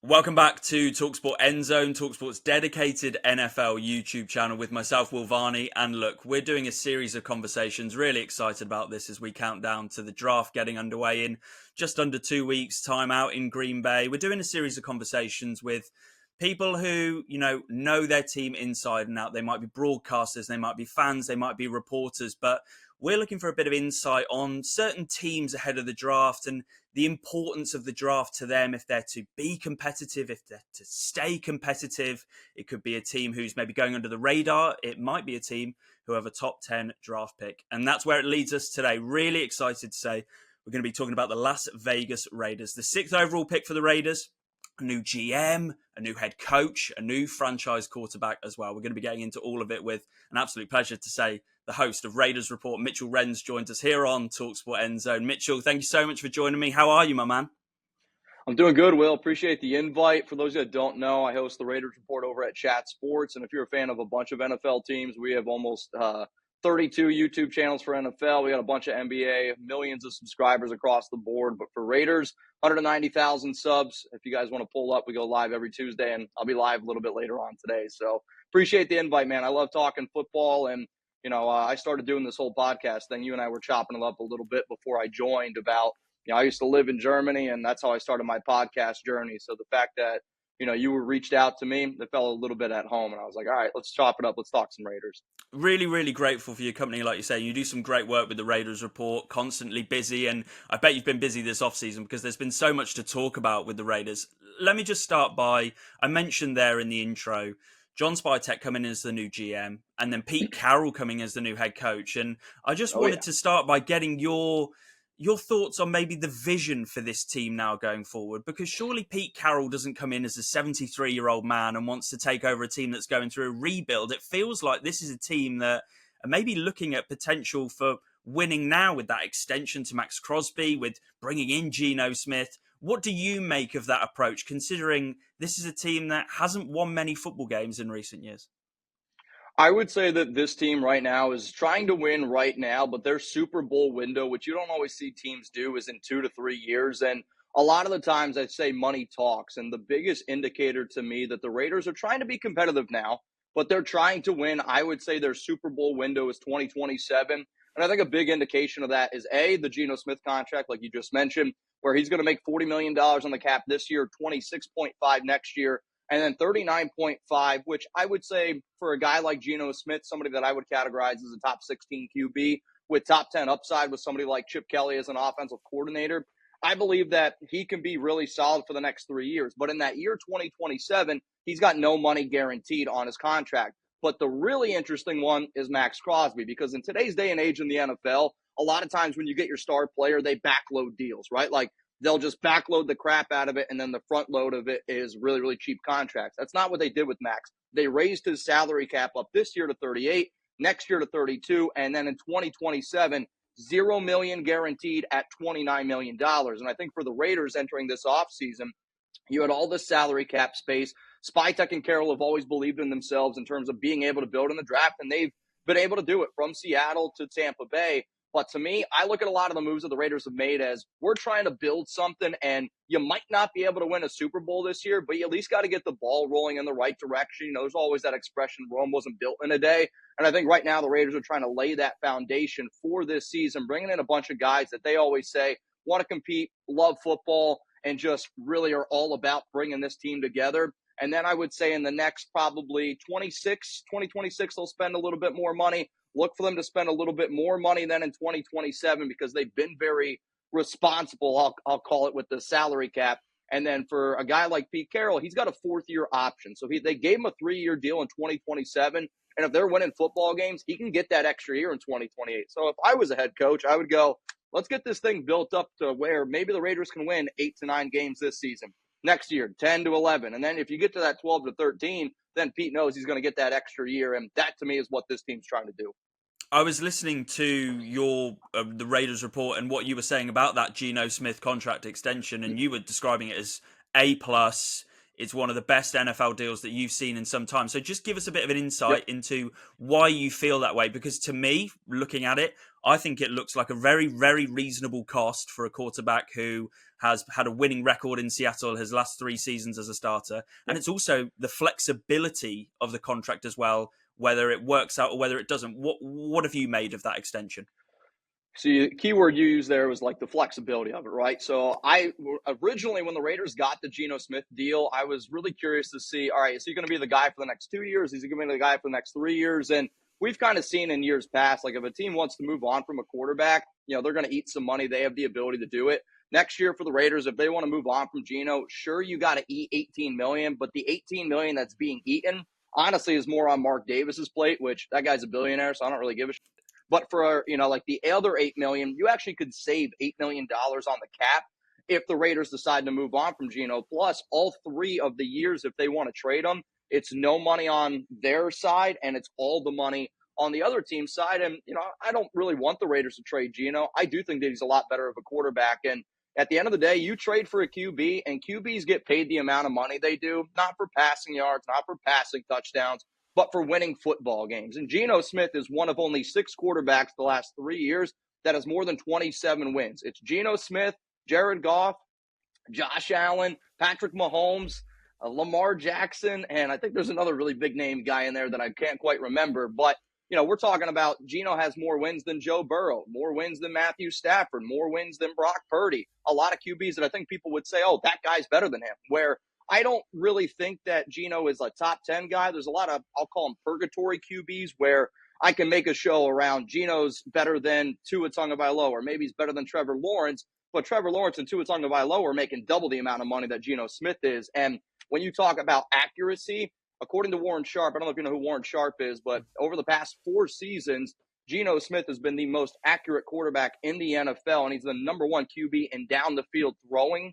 Welcome back to talkSPORT End Zone, talkSPORT's dedicated NFL YouTube channel with myself, Will Varney. And look, we're doing a series of conversations. Really excited about this as we count down to the draft getting underway in just under 2 weeks' time out in Green Bay. We're doing a series of conversations with people who, know their team inside and out. They might be broadcasters, they might be fans, they might be reporters, but we're looking for a bit of insight on certain teams ahead of the draft and the importance of the draft to them, if they're to be competitive, if they're to stay competitive. It could be a team who's maybe going under the radar. It might be a team who have a top 10 draft pick. And that's where it leads us today. Really excited to say we're going to be talking about the Las Vegas Raiders. The 6th overall pick for the Raiders. A new GM, a new head coach, a new franchise quarterback as well. We're going to be getting into all of it with an absolute pleasure to say the host of Raiders Report, Mitchell Renz, joins us here on talkSPORT End Zone. Mitchell, thank you so much for joining me. How are you, my man? I'm doing good, Will. Appreciate the invite. For those that don't know, I host the Raiders Report over at talkSPORT. And if you're a fan of a bunch of NFL teams, we have almost 32 YouTube channels for NFL. We got a bunch of NBA, millions of subscribers across the board. But for Raiders, 190,000 subs. If you guys want to pull up, we go live every Tuesday, and I'll be live a little bit later on today. So appreciate the invite, man. I love talking football. And, I started doing this whole podcast thing. You and I were chopping it up a little bit before I joined about I used to live in Germany, and that's how I started my podcast journey. So the fact that, you were reached out to me, it felt a little bit at home. And I was like, all right, let's chop it up. Let's talk some Raiders. Really, really grateful for your company. Like you say, you do some great work with the Raiders Report, constantly busy. And I bet you've been busy this offseason because there's been so much to talk about with the Raiders. Let me just start by, I mentioned there in the intro, John Spytek coming in as the new GM, and then Pete Carroll coming as the new head coach. And I just wanted to start by getting your thoughts on maybe the vision for this team now going forward, because surely Pete Carroll doesn't come in as a 73-year-old man and wants to take over a team that's going through a rebuild. It feels like this is a team that are maybe looking at potential for winning now with that extension to Max Crosby, with bringing in Geno Smith. What do you make of that approach, considering this is a team that hasn't won many football games in recent years? I would say that this team right now is trying to win right now, but their Super Bowl window, which you don't always see teams do, is in 2 to 3 years. And a lot of the times I'd say money talks. And the biggest indicator to me that the Raiders are trying to be competitive now, but they're trying to win. I would say their Super Bowl window is 2027. And I think a big indication of that is the Geno Smith contract, like you just mentioned, where he's going to make $40 million on the cap this year, 26.5 next year, and then 39.5, which I would say for a guy like Geno Smith, somebody that I would categorize as a top 16 QB with top 10 upside with somebody like Chip Kelly as an offensive coordinator, I believe that he can be really solid for the next 3 years. But in that year 2027, he's got no money guaranteed on his contract. But the really interesting one is Max Crosby, because in today's day and age in the NFL, a lot of times when you get your star player, they backload deals, right? Like they'll just backload the crap out of it, and then the front load of it is really, really cheap contracts. That's not what they did with Max. They raised his salary cap up this year to 38, next year to 32, and then in 2027, $0 million guaranteed at $29 million. And I think for the Raiders entering this offseason, you had all this salary cap space. Spytek and Carroll have always believed in themselves in terms of being able to build in the draft, and they've been able to do it from Seattle to Tampa Bay. But to me, I look at a lot of the moves that the Raiders have made as we're trying to build something, and you might not be able to win a Super Bowl this year, but you at least got to get the ball rolling in the right direction. There's always that expression, Rome wasn't built in a day. And I think right now the Raiders are trying to lay that foundation for this season, bringing in a bunch of guys that they always say want to compete, love football, and just really are all about bringing this team together. And then I would say in the next probably 2026, they'll spend a little bit more money. Look for them to spend a little bit more money than in 2027 because they've been very responsible, I'll call it, with the salary cap. And then for a guy like Pete Carroll, he's got a fourth-year option. So they gave him a 3-year deal in 2027. And if they're winning football games, he can get that extra year in 2028. So if I was a head coach, I would go, let's get this thing built up to where maybe the Raiders can win 8 to 9 games this season. Next year, 10 to 11. And then if you get to that 12 to 13, then Pete knows he's going to get that extra year. And that, to me, is what this team's trying to do. I was listening to your the Raiders report and what you were saying about that Geno Smith contract extension, and you were describing it as A+. it's one of the best NFL deals that you've seen in some time. So just give us a bit of an insight Yep. into why you feel that way. Because to me, looking at it, I think it looks like a very, very reasonable cost for a quarterback who has had a winning record in Seattle his last 3 seasons as a starter. And Yep. it's also the flexibility of the contract as well, whether it works out or whether it doesn't. What have you made of that extension? See, the keyword you used there was like the flexibility of it, right? So I originally, when the Raiders got the Geno Smith deal, I was really curious to see, all right, is he going to be the guy for the next 2 years? Is he going to be the guy for the next 3 years? And we've kind of seen in years past, like if a team wants to move on from a quarterback, they're going to eat some money. They have the ability to do it. Next year for the Raiders, if they want to move on from Geno, sure, you got to eat 18 million, but the 18 million that's being eaten, honestly, is more on Mark Davis's plate, which that guy's a billionaire, so I don't really give a shit. But for, like the other 8 million, you actually could save $8 million on the cap if the Raiders decide to move on from Geno. Plus, all 3 of the years, if they want to trade him, it's no money on their side and it's all the money on the other team's side. And, I don't really want the Raiders to trade Geno. I do think that he's a lot better of a quarterback. And at the end of the day, you trade for a QB, and QBs get paid the amount of money they do, not for passing yards, not for passing touchdowns, but for winning football games. And Geno Smith is one of only 6 quarterbacks the last 3 years that has more than 27 wins. It's Geno Smith, Jared Goff, Josh Allen, Patrick Mahomes, Lamar Jackson, and I think there's another really big name guy in there that I can't quite remember. But, we're talking about Geno has more wins than Joe Burrow, more wins than Matthew Stafford, more wins than Brock Purdy. A lot of QBs that I think people would say, oh, that guy's better than him, where I don't really think that Geno is a top 10 guy. There's a lot of, I'll call them purgatory QBs, where I can make a show around Geno's better than Tua Tagovailoa, or maybe he's better than Trevor Lawrence. But Trevor Lawrence and Tua Tagovailoa are making double the amount of money that Geno Smith is. And when you talk about accuracy, according to Warren Sharp, I don't know if you know who Warren Sharp is, but over the past 4 seasons, Geno Smith has been the most accurate quarterback in the NFL, and he's the number 1 QB in down the field throwing.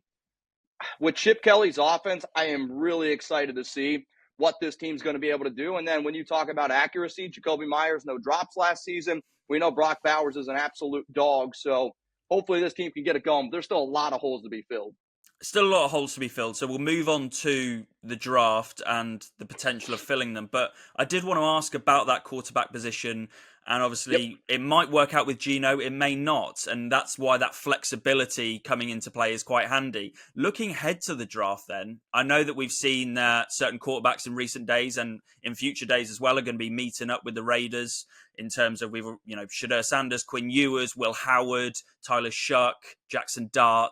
With Chip Kelly's offense, I am really excited to see what this team's going to be able to do. And then when you talk about accuracy, Jacoby Myers, no drops last season. We know Brock Bowers is an absolute dog. So hopefully this team can get it going. There's still a lot of holes to be filled. Still a lot of holes to be filled, so we'll move on to the draft and the potential of filling them. But I did want to ask about that quarterback position, and obviously it might work out with Geno, it may not, and that's why that flexibility coming into play is quite handy. Looking ahead to the draft then, I know that we've seen certain quarterbacks in recent days and in future days as well are going to be meeting up with the Raiders in terms of, Shedeur Sanders, Quinn Ewers, Will Howard, Tyler Shuck, Jackson Dart.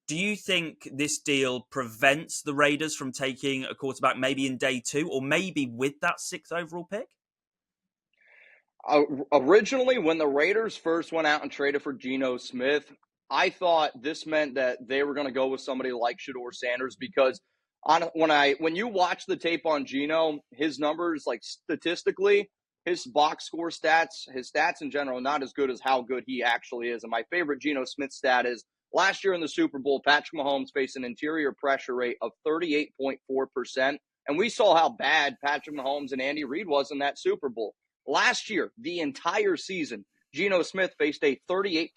Do you think this deal prevents the Raiders from taking a quarterback maybe in day 2 or maybe with that 6th overall pick? Originally, when the Raiders first went out and traded for Geno Smith, I thought this meant that they were going to go with somebody like Shedeur Sanders, because when you watch the tape on Geno, his numbers, like statistically, his box score stats, his stats in general, not as good as how good he actually is. And my favorite Geno Smith stat is last year in the Super Bowl, Patrick Mahomes faced an interior pressure rate of 38.4%. And we saw how bad Patrick Mahomes and Andy Reid was in that Super Bowl. Last year, the entire season, Geno Smith faced a 38%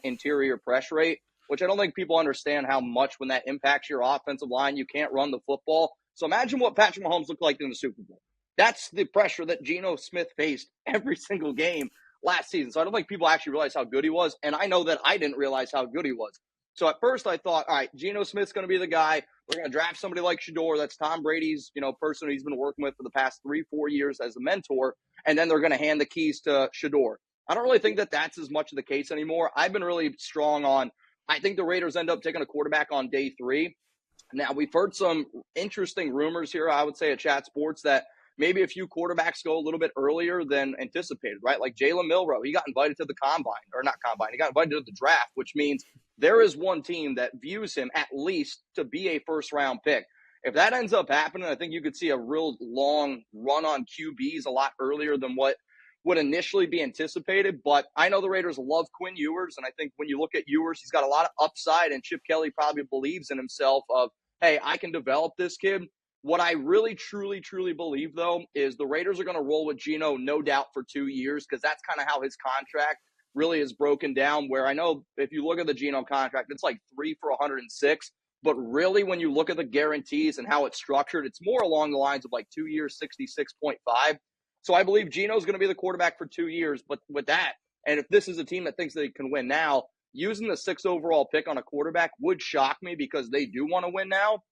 interior pressure rate, which I don't think people understand how much when that impacts your offensive line, you can't run the football. So imagine what Patrick Mahomes looked like in the Super Bowl. That's the pressure that Geno Smith faced every single game last season. So I don't think people actually realize how good he was. And I know that I didn't realize how good he was. So at first I thought, all right, Geno Smith's going to be the guy. We're going to draft somebody like Shedeur. That's Tom Brady's, person he's been working with for the past 3-4 years as a mentor. And then they're going to hand the keys to Shedeur. I don't really think that that's as much of the case anymore. I've been really strong on, I think the Raiders end up taking a quarterback on day 3. Now, we've heard some interesting rumors here, I would say, at Chat Sports, that maybe a few quarterbacks go a little bit earlier than anticipated, right? Like Jalen Milroe, he got invited to the he got invited to the draft, which means there is one team that views him at least to be a first-round pick. If that ends up happening, I think you could see a real long run on QBs a lot earlier than what would initially be anticipated. But I know the Raiders love Quinn Ewers, and I think when you look at Ewers, he's got a lot of upside, and Chip Kelly probably believes in himself of, hey, I can develop this kid. What I really, truly, truly believe, though, is the Raiders are going to roll with Geno, no doubt, for 2 years, because that's kind of how his contract really is broken down, where I know if you look at the Geno contract, it's like 3 for 106. But really, when you look at the guarantees and how it's structured, it's more along the lines of like 2 years, 66.5. So I believe Geno's going to be the quarterback for 2 years. But with that, and if this is a team that thinks they can win now, using the 6th overall pick on a quarterback would shock me because they do want to win now.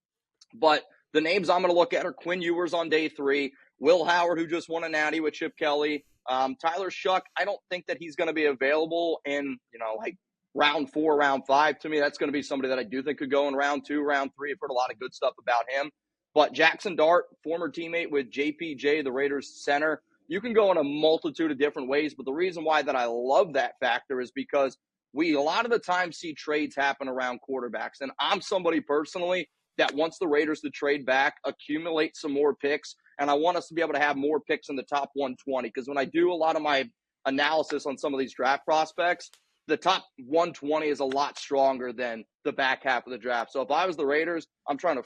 But the names I'm going to look at are Quinn Ewers on day 3, Will Howard, who just won a natty with Chip Kelly, Tyler Shuck. I don't think that he's going to be available in, like round 4, round 5. To me, that's going to be somebody that I do think could go in round 2, round 3. I've heard a lot of good stuff about him. But Jackson Dart, former teammate with JPJ, the Raiders center, you can go in a multitude of different ways. But the reason why that I love that factor is because we a lot of the time see trades happen around quarterbacks. And I'm somebody personally that wants the Raiders to trade back, accumulate some more picks, and I want us to be able to have more picks in the top 120. Because when I do a lot of my analysis on some of these draft prospects, the top 120 is a lot stronger than the back half of the draft. So if I was the Raiders, I'm trying to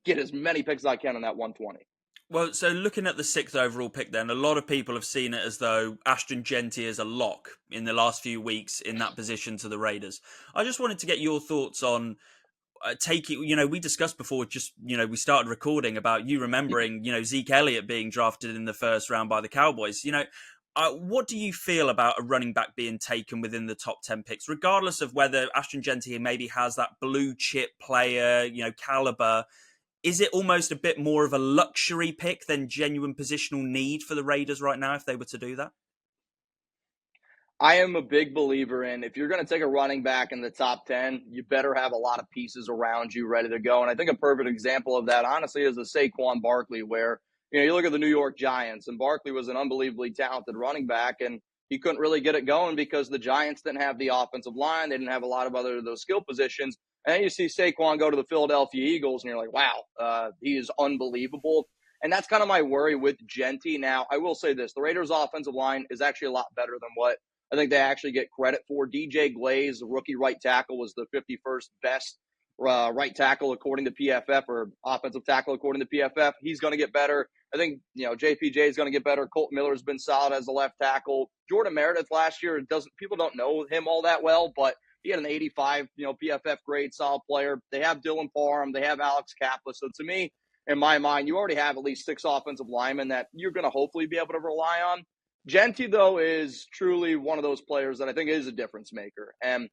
get as many picks as I can in that 120. Well, so looking at the 6th overall pick then, a lot of people have seen it as though Ashton Jeanty is a lock in the last few weeks in that position to the Raiders. I just wanted to get your thoughts on we discussed before, we started recording about you remembering, Zeke Elliott being drafted in the 1st round by the Cowboys. What do you feel about a running back being taken within the top 10 picks, regardless of whether Ashton Jeanty maybe has that blue chip player, caliber? Is it almost a bit more of a luxury pick than genuine positional need for the Raiders right now if they were to do that? I am a big believer in if you're going to take a running back in the top 10, you better have a lot of pieces around you ready to go. And I think a perfect example of that, honestly, is a Saquon Barkley, where, you look at the New York Giants, and Barkley was an unbelievably talented running back, and he couldn't really get it going because the Giants didn't have the offensive line. They didn't have a lot of other those skill positions. And then you see Saquon go to the Philadelphia Eagles, and you're like, wow, he is unbelievable. And that's kind of my worry with Jeanty. Now, I will say this. The Raiders' offensive line is actually a lot better than what I think they actually get credit for. DJ Glaze, the rookie right tackle, was the 51st best right tackle according to PFF, or offensive tackle according to PFF. He's going to get better. I think, JPJ is going to get better. Colt Miller's been solid as a left tackle. Jordan Meredith last year, people don't know him all that well, but he had an 85, PFF grade, solid player. They have Dylan Parham. They have Alex Kappa. So to me, in my mind, you already have at least 6 offensive linemen that you're going to hopefully be able to rely on. Jeanty, though, is truly one of those players that I think is a difference maker. And,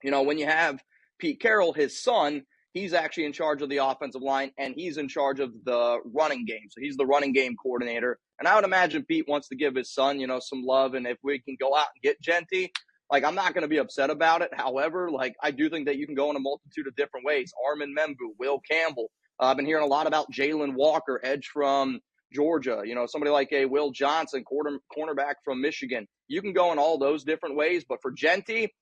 when you have Pete Carroll, his son, he's actually in charge of the offensive line, and he's in charge of the running game. So he's the running game coordinator. And I would imagine Pete wants to give his son, some love. And if we can go out and get Jeanty, I'm not going to be upset about it. However, I do think that you can go in a multitude of different ways. Armin Membu, Will Campbell. I've been hearing a lot about Jalen Walker, edge from Georgia, somebody like a Will Johnson, cornerback from Michigan. You can go in all those different ways. But for Jeanty,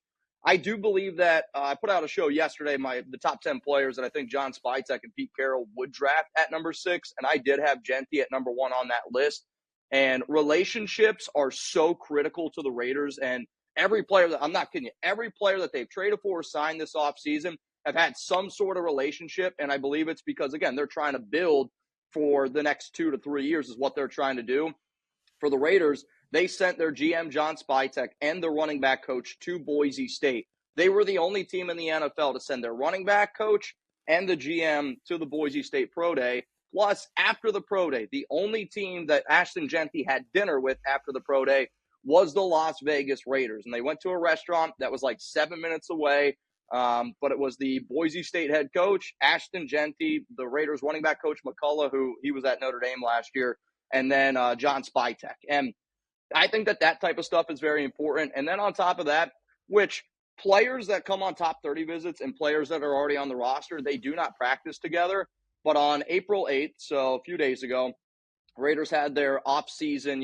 I do believe that I put out a show yesterday, the top 10 players that I think John Spytek and Pete Carroll would draft at number 6. And I did have Jeanty at number 1 on that list. And relationships are so critical to the Raiders. And every player I'm not kidding you, every player that they've traded for or signed this offseason have had some sort of relationship. And I believe it's because, again, they're trying to build for the next 2 to 3 years is what they're trying to do. For the Raiders, they sent their GM, John Spytek, and the running back coach to Boise State. They were the only team in the NFL to send their running back coach and the GM to the Boise State Pro Day. Plus, after the Pro Day, the only team that Ashton Jeanty had dinner with after the Pro Day was the Las Vegas Raiders. And they went to a restaurant that was 7 minutes away. But it was the Boise State head coach, Ashton Jeanty, the Raiders running back coach, McCullough, who he was at Notre Dame last year, and then John Spytek. And I think that type of stuff is very important. And then on top of that, which players that come on top 30 visits and players that are already on the roster, they do not practice together. But on April 8th, so a few days ago, Raiders had their off-season,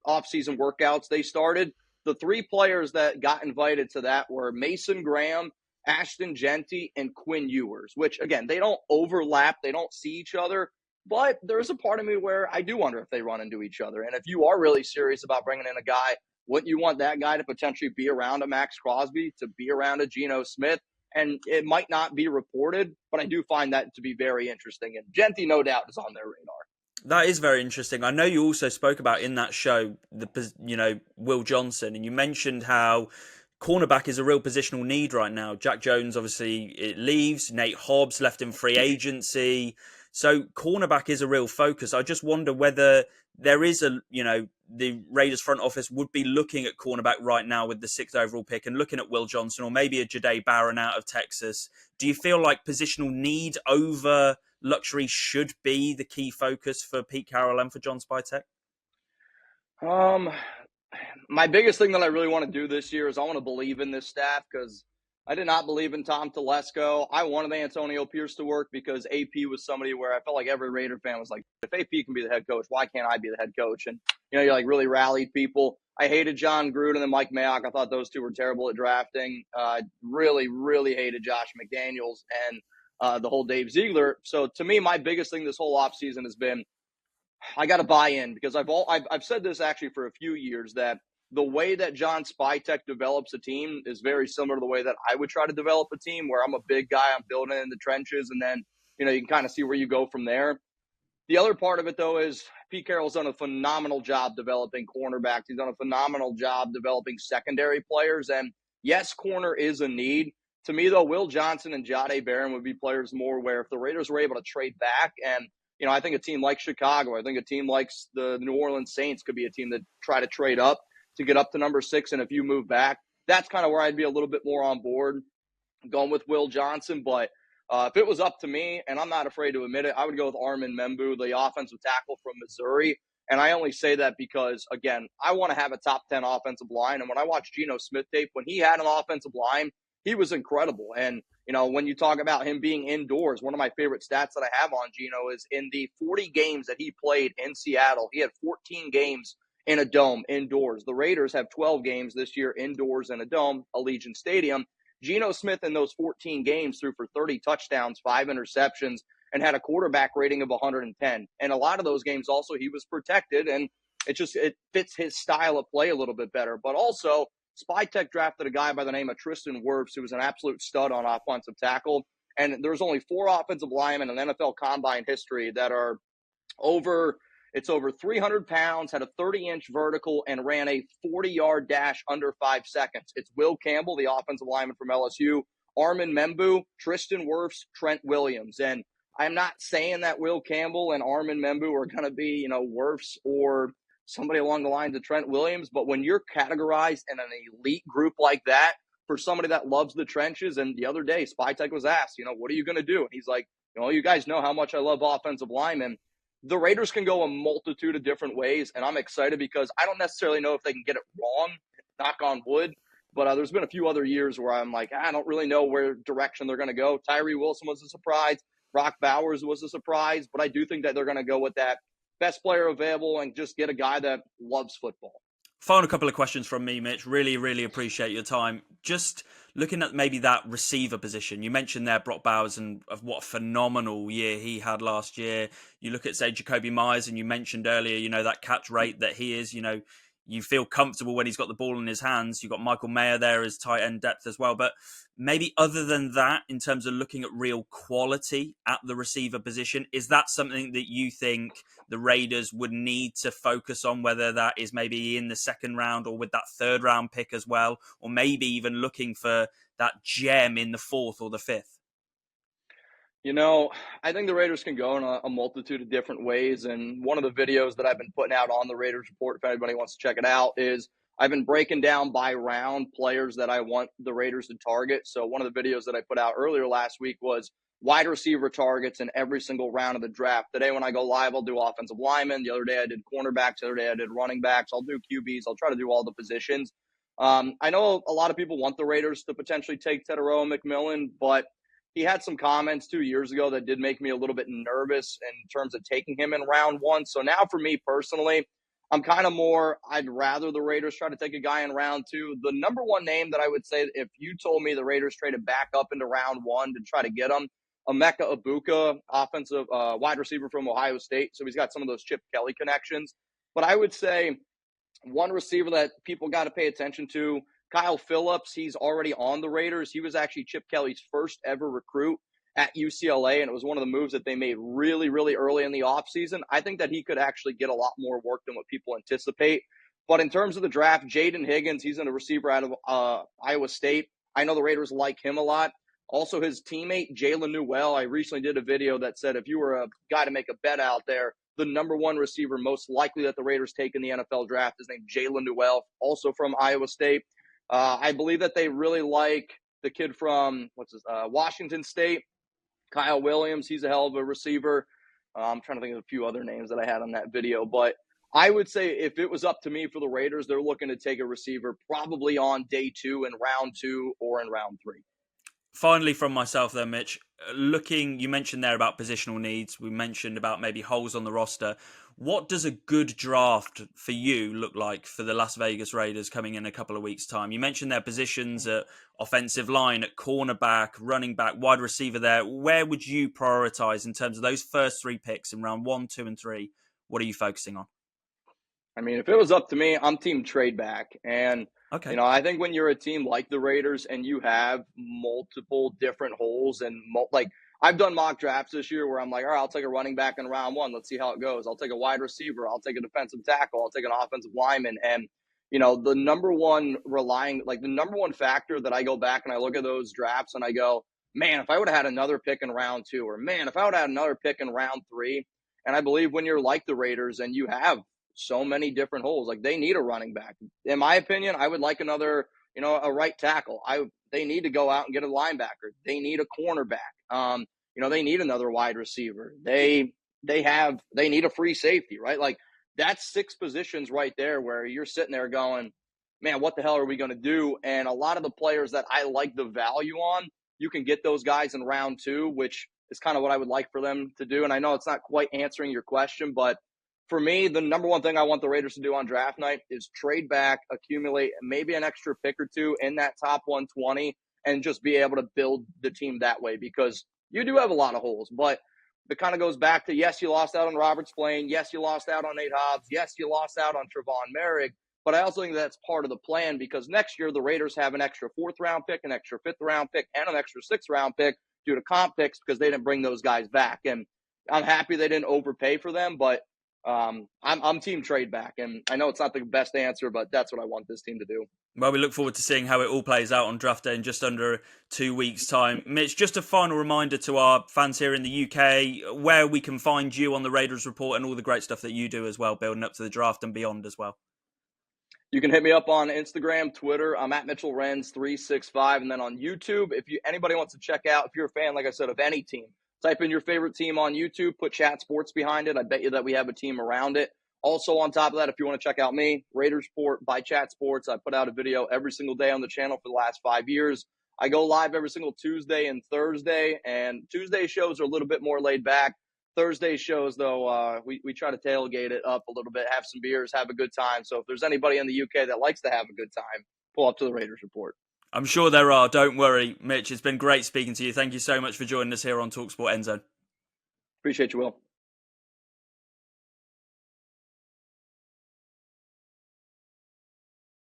off-season workouts they started. The 3 players that got invited to that were Mason Graham, Ashton Jeanty, and Quinn Ewers, which, again, they don't overlap. They don't see each other. But there's a part of me where I do wonder if they run into each other. And if you are really serious about bringing in a guy, wouldn't you want that guy to potentially be around a Max Crosby, to be around a Geno Smith? And it might not be reported, but I do find that to be very interesting. And Jeanty, no doubt, is on their radar. That is very interesting. I know you also spoke about in that show, Will Johnson, and you mentioned how cornerback is a real positional need right now. Jack Jones obviously it leaves. Nate Hobbs left in free agency. So cornerback is a real focus. I just wonder whether there is the Raiders front office would be looking at cornerback right now with the 6th overall pick and looking at Will Johnson or maybe a Jahdae Barron out of Texas. Do you feel like positional need over luxury should be the key focus for Pete Carroll and for John Spytek? Um, my biggest thing that I really want to do this year is I want to believe in this staff because I did not believe in Tom Telesco. I wanted Antonio Pierce to work because AP was somebody where I felt like every Raider fan was like, if AP can be the head coach, why can't I be the head coach? And, you like really rallied people. I hated John Gruden and Mike Mayock. I thought those two were terrible at drafting. Really, really hated Josh McDaniels and the whole Dave Ziegler. So to me, my biggest thing this whole offseason has been I got to buy in because I've said this actually for a few years that the way that John Spytek develops a team is very similar to the way that I would try to develop a team where I'm a big guy, I'm building in the trenches, and then, you can kind of see where you go from there. The other part of it, though, is Pete Carroll's done a phenomenal job developing cornerbacks. He's done a phenomenal job developing secondary players. And yes, corner is a need. To me, though, Will Johnson and Jahdae Barron would be players more where if the Raiders were able to trade back and I think a team like Chicago, I think a team like the New Orleans Saints could be a team that try to trade up to get up to number 6. And if you move back, that's kind of where I'd be a little bit more on board going with Will Johnson. But if it was up to me, and I'm not afraid to admit it, I would go with Armin Membu, the offensive tackle from Missouri. And I only say that because, again, I want to have a top 10 offensive line. And when I watched Geno Smith tape, when he had an offensive line, he was incredible. And, when you talk about him being indoors, one of my favorite stats that I have on Geno is in the 40 games that he played in Seattle, he had 14 games in a dome indoors. The Raiders have 12 games this year indoors in a dome, Allegiant Stadium. Geno Smith in those 14 games threw for 30 touchdowns, 5 interceptions, and had a quarterback rating of 110. And a lot of those games also he was protected, and it fits his style of play a little bit better. But also, Spytek drafted a guy by the name of Tristan Wirfs, who was an absolute stud on offensive tackle. And there's only 4 offensive linemen in NFL combine history that are over 300 pounds, had a 30-inch vertical, and ran a 40-yard dash under 5 seconds. It's Will Campbell, the offensive lineman from LSU, Armin Membu, Tristan Wirfs, Trent Williams. And I'm not saying that Will Campbell and Armin Membu are going to be, Wirfs or somebody along the lines of Trent Williams. But when you're categorized in an elite group like that, for somebody that loves the trenches, and the other day, Spytek was asked, what are you going to do? And he's like, you guys know how much I love offensive linemen. The Raiders can go a multitude of different ways, and I'm excited because I don't necessarily know if they can get it wrong, knock on wood, but there's been a few other years where I'm like, I don't really know where direction they're going to go. Tyree Wilson was a surprise. Brock Bowers was a surprise, but I do think that they're going to go with that best player available and just get a guy that loves football. Final couple of questions from me, Mitch. Really, really appreciate your time. Just looking at maybe that receiver position. You mentioned there Brock Bowers and of what a phenomenal year he had last year. You look at, say, Jacoby Myers, and you mentioned earlier, that catch rate that he is, you feel comfortable when he's got the ball in his hands. You've got Michael Mayer there as tight end depth as well. But maybe other than that, in terms of looking at real quality at the receiver position, is that something that you think the Raiders would need to focus on, whether that is maybe in the second round or with that third round pick as well, or maybe even looking for that gem in the 4th or the 5th? I think the Raiders can go in a multitude of different ways. And one of the videos that I've been putting out on the Raiders Report, if anybody wants to check it out, is I've been breaking down by round players that I want the Raiders to target. So one of the videos that I put out earlier last week was wide receiver targets in every single round of the draft. Today when I go live, I'll do offensive linemen. The other day I did cornerbacks. The other day I did running backs. I'll do QBs. I'll try to do all the positions. I know a lot of people want the Raiders to potentially take Teteroa McMillan, but he had some comments 2 years ago that did make me a little bit nervous in terms of taking him in round 1. So now for me personally, I'm kind of more, I'd rather the Raiders try to take a guy in round 2. The number one name that I would say, if you told me the Raiders traded back up into round 1 to try to get him, Emeka Egbuka, offensive wide receiver from Ohio State. So he's got some of those Chip Kelly connections. But I would say one receiver that people got to pay attention to, Kyle Phillips, he's already on the Raiders. He was actually Chip Kelly's first ever recruit at UCLA, and it was one of the moves that they made really, really early in the offseason. I think that he could actually get a lot more work than what people anticipate. But in terms of the draft, Jaden Higgins, he's a receiver out of Iowa State. I know the Raiders like him a lot. Also, his teammate, Jalen Newell, I recently did a video that said if you were a guy to make a bet out there, the number one receiver most likely that the Raiders take in the NFL draft is named Jalen Newell, also from Iowa State. I believe that they really like the kid from Washington State, Kyle Williams. He's a hell of a receiver. I'm trying to think of a few other names that I had on that video. But I would say if it was up to me for the Raiders, they're looking to take a receiver probably on day 2 in round 2 or in round 3. Finally, from myself then, Mitch, you mentioned there about positional needs. We mentioned about maybe holes on the roster. What does a good draft for you look like for the Las Vegas Raiders coming in a couple of weeks' time? You mentioned their positions at offensive line, at cornerback, running back, wide receiver there. Where would you prioritize in terms of those first 3 picks in round 1, 2, and 3? What are you focusing on? I mean, if it was up to me, I'm team trade back. And, Okay. I think when you're a team like the Raiders and you have multiple different holes and I've done mock drafts this year where I'm like, all right, I'll take a running back in round 1. Let's see how it goes. I'll take a wide receiver. I'll take a defensive tackle. I'll take an offensive lineman. And, the number one factor that I go back and I look at those drafts and I go, man, if I would have had another pick in round 2, or man, if I would have had another pick in round 3. And I believe when you're like the Raiders and you have so many different holes, like they need a running back. In my opinion, I would like another, a right tackle. They need to go out and get a linebacker. They need a cornerback. They need another wide receiver. They need a free safety, right? Like that's 6 positions right there where you're sitting there going, man, what the hell are we going to do? And a lot of the players that I like the value on, you can get those guys in round 2, which is kind of what I would like for them to do. And I know it's not quite answering your question, but for me, the number one thing I want the Raiders to do on draft night is trade back, accumulate maybe an extra pick or 2 in that top 120, and just be able to build the team that way, because you do have a lot of holes. But it kind of goes back to, yes, you lost out on Robert Spillane. Yes, you lost out on Nate Hobbs. Yes, you lost out on Trevon Merrick. But I also think that's part of the plan, because next year the Raiders have an extra 4th-round pick, an extra 5th-round pick, and an extra 6th-round pick due to comp picks because they didn't bring those guys back. And I'm happy they didn't overpay for them, but I'm team trade back, and I know it's not the best answer, but that's what I want this team to do. Well, we look forward to seeing how it all plays out on draft day in just under 2 weeks' time. Mitch, just a final reminder to our fans here in the UK where we can find you on the Raiders Report and all the great stuff that you do as well, building up to the draft and beyond as well. You can hit me up on Instagram, Twitter. I'm at Mitchell Renz 365, and then on YouTube, if anybody wants to check out, if you're a fan, like I said, of any team, type in your favorite team on YouTube, put Chat Sports behind it. I bet you that we have a team around it. Also, on top of that, if you want to check out me, Raiders Report by Chat Sports. I put out a video every single day on the channel for the last 5 years. I go live every single Tuesday and Thursday, and Tuesday shows are a little bit more laid back. Thursday shows, though, we try to tailgate it up a little bit, have some beers, have a good time. So if there's anybody in the UK that likes to have a good time, pull up to the Raiders Report. I'm sure there are. Don't worry, Mitch. It's been great speaking to you. Thank you so much for joining us here on talkSPORT Endzone. Appreciate you, Will.